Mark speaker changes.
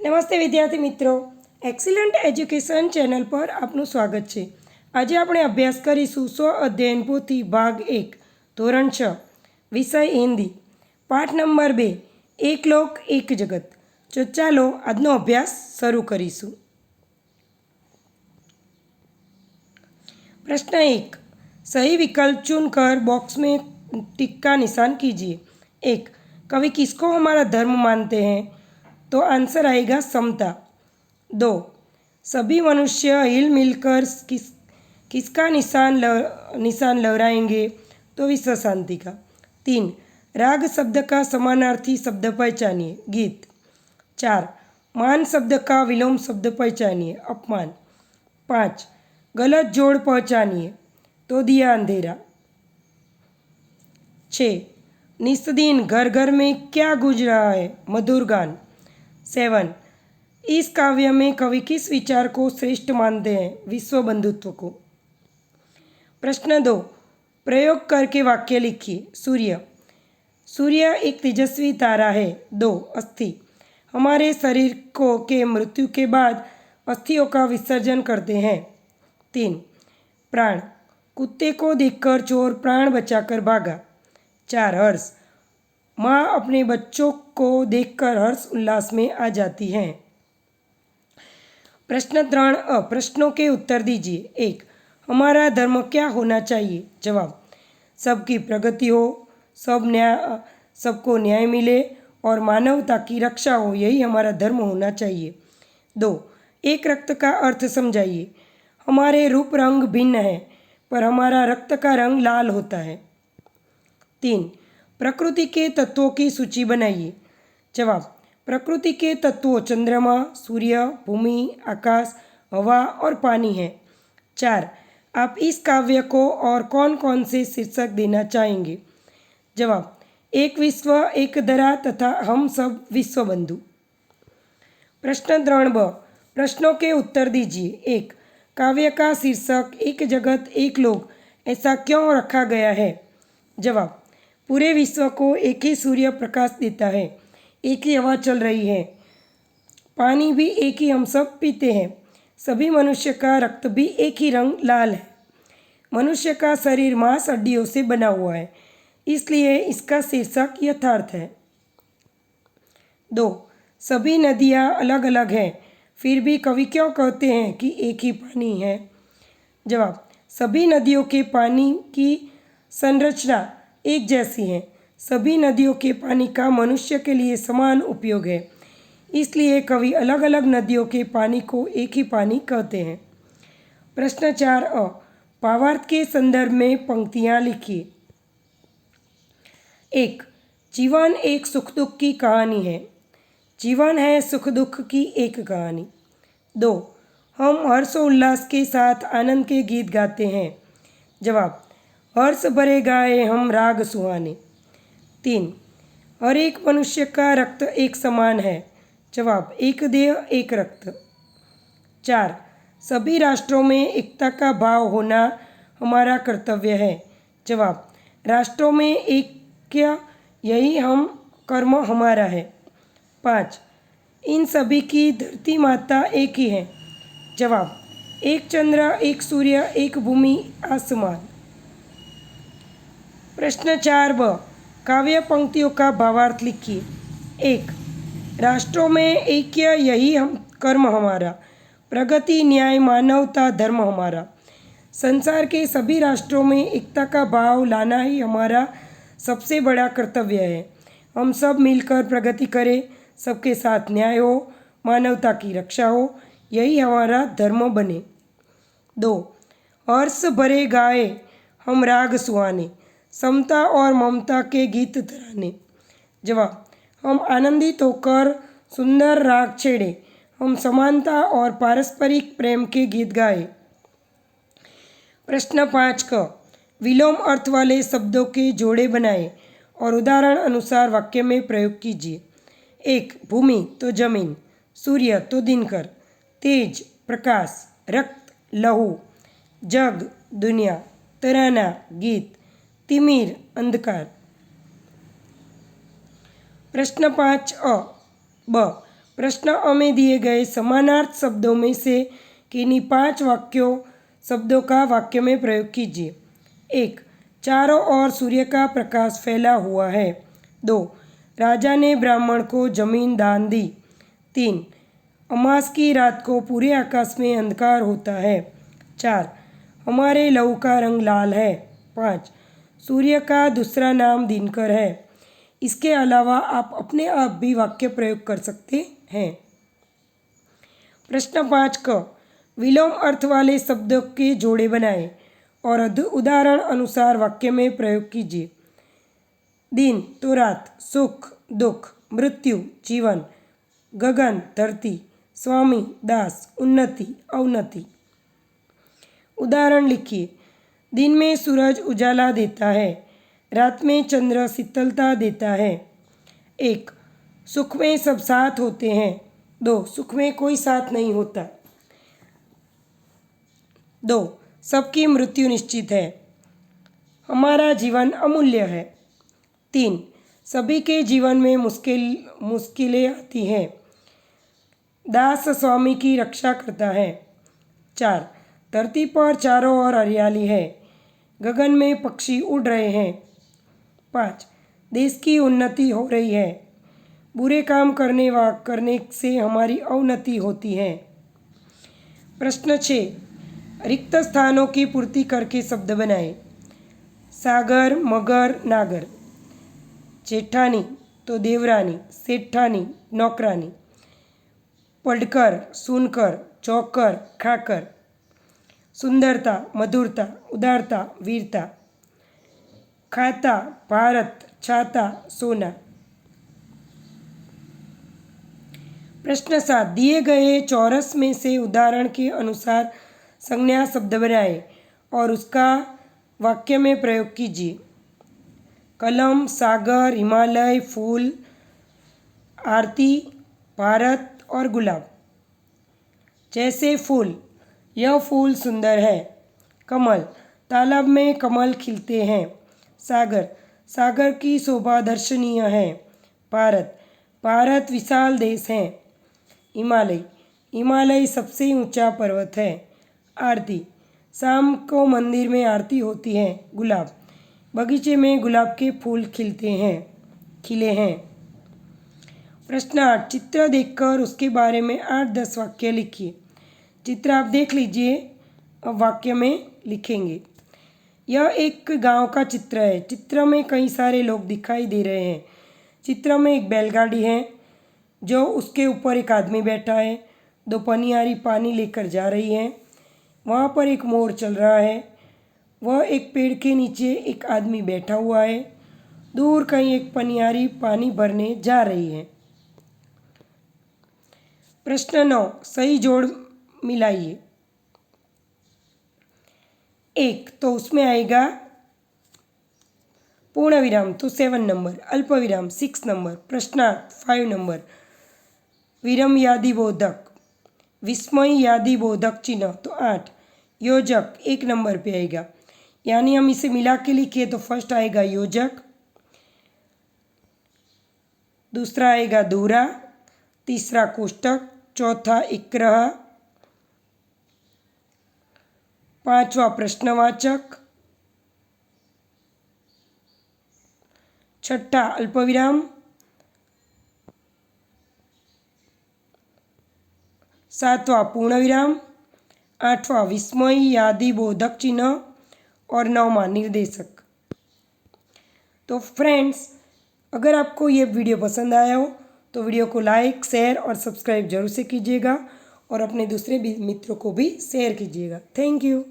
Speaker 1: નમસ્તે વિદ્યાર્થી મિત્રો, એક્સિલન્ટ એજ્યુકેશન ચેનલ પર આપનું સ્વાગત છે। આજે આપણે અભ્યાસ કરીશું સ્વ અધ્યયન પોથી ભાગ 1 ધોરણ 6 વિષય હિન્દી પાઠ નંબર 2 એક લોક એક જગત। તો ચાલો આજનો અભ્યાસ શરૂ કરીશું। प्रश्न 1, सही विकल्प चुनकर बॉक्स में टिक का निशान कीजिए। 1, कवि किसको हमारा धर्म मानते हैं? तो आंसर आएगा समता। 2, सभी मनुष्य हिल मिलकर किसका निशान लहराएंगे? तो विश्व शांति का। 3, राग शब्द का समानार्थी शब्द पहचानिए। गीत। 4, मान शब्द का विलोम शब्द पहचानिए। अपमान। 5, गलत जोड़ पहचानिए। तो दिया अंधेरा। 6, निस्दिन घर घर में क्या गूंज रहा है? मधुर गान। 7, इस काव्य में कवि किस विचार को श्रेष्ठ मानते हैं? विश्व बंधुत्व को। प्रश्न 2, प्रयोग करके वाक्य लिखिए। सूर्य। सूर्य एक तेजस्वी तारा है। 2, अस्थि, हमारे शरीर को के मृत्यु के बाद अस्थियों का विसर्जन करते हैं। 3, प्राण, कुत्ते को देखकर चोर प्राण बचाकर भागा। 4, हर्ष, माँ अपने बच्चों को देखकर हर्ष उल्लास में आ जाती हैं। प्रश्न 3 प्रश्नों के उत्तर दीजिए। 1, हमारा धर्म क्या होना चाहिए? जवाब, सबकी प्रगति हो, सबको न्याय मिले और मानवता की रक्षा हो, यही हमारा धर्म होना चाहिए। 2, एक रक्त का अर्थ समझाइए। हमारे रूप रंग भिन्न है पर हमारा रक्त का रंग लाल होता है। 3, प्रकृति के तत्वों की सूची बनाइए। जवाब, प्रकृति के तत्वों चंद्रमा, सूर्य, भूमि, आकाश, हवा और पानी हैं। 4, आप इस काव्य को और कौन कौन से शीर्षक देना चाहेंगे? जवाब, एक विश्व, एक धरा तथा हम सब विश्व बंधु। प्रश्न 3 प्रश्नों के उत्तर दीजिए। 1, काव्य का शीर्षक एक जगत एक लोक ऐसा क्यों रखा गया है? जवाब, पूरे विश्व को एक ही सूर्य प्रकाश देता है, एक ही हवा चल रही है, पानी भी एक ही हम सब पीते हैं, सभी मनुष्य का रक्त भी एक ही रंग लाल है, मनुष्य का शरीर मांस हड्डियों से बना हुआ है, इसलिए इसका शीर्षक यथार्थ है। 2, सभी नदियाँ अलग अलग हैं, फिर भी कवि क्यों कहते हैं कि एक ही पानी है? जवाब, सभी नदियों के पानी की संरचना एक जैसी है, सभी नदियों के पानी का मनुष्य के लिए समान उपयोग है, इसलिए कवि अलग अलग नदियों के पानी को एक ही पानी कहते हैं। प्रश्न 4 भावार्थ के संदर्भ में पंक्तियाँ लिखिए। 1, जीवन एक सुख दुख की कहानी है। जीवन है सुख दुख की एक कहानी। 2, हम हर्षोल्लास के साथ आनंद के गीत गाते हैं। जवाब, हर्ष भरे गाए हम राग सुहाने। 3, हर एक मनुष्य का रक्त एक समान है। जवाब, एक देह एक रक्त। 4, सभी राष्ट्रों में एकता का भाव होना हमारा कर्तव्य है। जवाब, राष्ट्रों में ऐक्य यही हम कर्म हमारा है। 5, इन सभी की धरती माता एक ही है। जवाब, एक चंद्र, एक सूर्य, एक भूमि, आसमान। प्रश्न 4 काव्य पंक्तियों का भावार्थ लिखिए। 1, राष्ट्रों में ऐक्य यही हम कर्म हमारा, प्रगति, न्याय, मानवता, धर्म हमारा। संसार के सभी राष्ट्रों में एकता का भाव लाना ही हमारा सबसे बड़ा कर्तव्य है। हम सब मिलकर प्रगति करें, सबके साथ न्याय हो, मानवता की रक्षा हो, यही हमारा धर्म बने। 2, हर्ष भरे गाए हम राग सुहाने, समता और ममता के गीत तराने। जवाब, हम आनंदित होकर सुंदर राग छेड़े, हम समानता और पारस्परिक प्रेम के गीत गाए। प्रश्न 5 विलोम अर्थ वाले शब्दों के जोड़े बनाए और उदाहरण अनुसार वाक्य में प्रयोग कीजिए। 1, भूमि तो जमीन, सूर्य तो दिनकर, तेज प्रकाश, रक्त लहू, जग दुनिया, तराना गीत, तिमिर अंधकार। प्रश्न 5 ब प्रश्न में दिए गए समानार्थ शब्दों में से किन्हीं 5 शब्दों का वाक्य में प्रयोग कीजिए। 1. चारों ओर सूर्य का प्रकाश फैला हुआ है। 2. राजा ने ब्राह्मण को जमीन दान दी। 3. अमास की रात को पूरे आकाश में अंधकार होता है। 4. हमारे लहू का रंग लाल है। 5. सूर्य का दूसरा नाम दिनकर है। इसके अलावा आप अपने आप भी वाक्य प्रयोग कर सकते हैं। प्रश्न 5 क विलोम अर्थ वाले शब्दों के जोड़े बनाएं और उदाहरण अनुसार वाक्य में प्रयोग कीजिए। दिन तो रात, सुख दुख, मृत्यु जीवन, गगन धरती, स्वामी दास, उन्नति अवनति। उदाहरण लिखिए। दिन में सूरज उजाला देता है, रात में चंद्र शीतलता देता है। 1. सुख में सब साथ होते हैं। 2. सुख में कोई साथ नहीं होता। 2. सबकी मृत्यु निश्चित है। हमारा जीवन अमूल्य है। 3. सभी के जीवन में मुश्किलें आती हैं। दास स्वामी की रक्षा करता है। 4. धरती पर चारों ओर हरियाली है, गगन में पक्षी उड़ रहे हैं। 5. देश की उन्नति हो रही है, बुरे काम करने से हमारी अवनति होती है। प्रश्न 6. रिक्त स्थानों की पूर्ति करके शब्द बनाएं। सागर मगर नागर। जेठानी तो देवरानी, सेठानी नौकरानी। पढ़कर सुनकर चौकर खाकर। सुंदरता मधुरता उदारता वीरता। खाता भारत छाता सोना। प्रश्न 7. दिए गए चौरस में से उदाहरण के अनुसार संज्ञा शब्द बनाएं और उसका वाक्य में प्रयोग कीजिए। कलम, सागर, हिमालय, फूल, आरती, भारत और गुलाब। जैसे फूल, यह फूल सुंदर है। कमल, तालाब में कमल खिलते हैं। सागर, सागर की शोभा दर्शनीय है। भारत, भारत विशाल देश है। हिमालय, हिमालय सबसे ऊंचा पर्वत है। आरती, शाम को मंदिर में आरती होती है। गुलाब, बगीचे में गुलाब के फूल खिले हैं। प्रश्न 8. चित्र देखकर उसके बारे में 8-10 वाक्य लिखिए। चित्र आप देख लीजिए, अब वाक्य में लिखेंगे। यह एक गांव का चित्र है। चित्र में कई सारे लोग दिखाई दे रहे हैं। चित्र में एक बैलगाड़ी है जो उसके ऊपर एक आदमी बैठा है। 2 पनियारी पानी लेकर जा रही है। वहाँ पर एक मोर चल रहा है। वह एक पेड़ के नीचे एक आदमी बैठा हुआ है। दूर कहीं एक पनियारी पानी भरने जा रही है। प्रश्न 9. सही जोड़ मिलाइए। 1 तो उसमें आएगा पूर्ण विराम तो 7 नंबर, अल्प विराम 6 नंबर, प्रश्नार्थ 5 नंबर, विराम यादि बोधक, विस्मय यादि बोधक चिन्ह तो 8, योजक 1 नंबर पे आएगा। यानी हम इसे मिला के लिखिए तो फर्स्ट आएगा योजक, दूसरा आएगा दूरा, तीसरा कोष्टक, चौथा इक्रह, पांचवा प्रश्नवाचक, छठा अल्पविराम, सातवां पूर्णविराम, आठवां विस्मय यादि बोधक चिन्ह और 9वां निर्देशक। तो फ्रेंड्स, अगर आपको ये वीडियो पसंद आया हो तो वीडियो को लाइक शेयर और सब्सक्राइब जरूर से कीजिएगा और अपने दूसरे भी मित्रों को भी शेयर कीजिएगा। Thank you.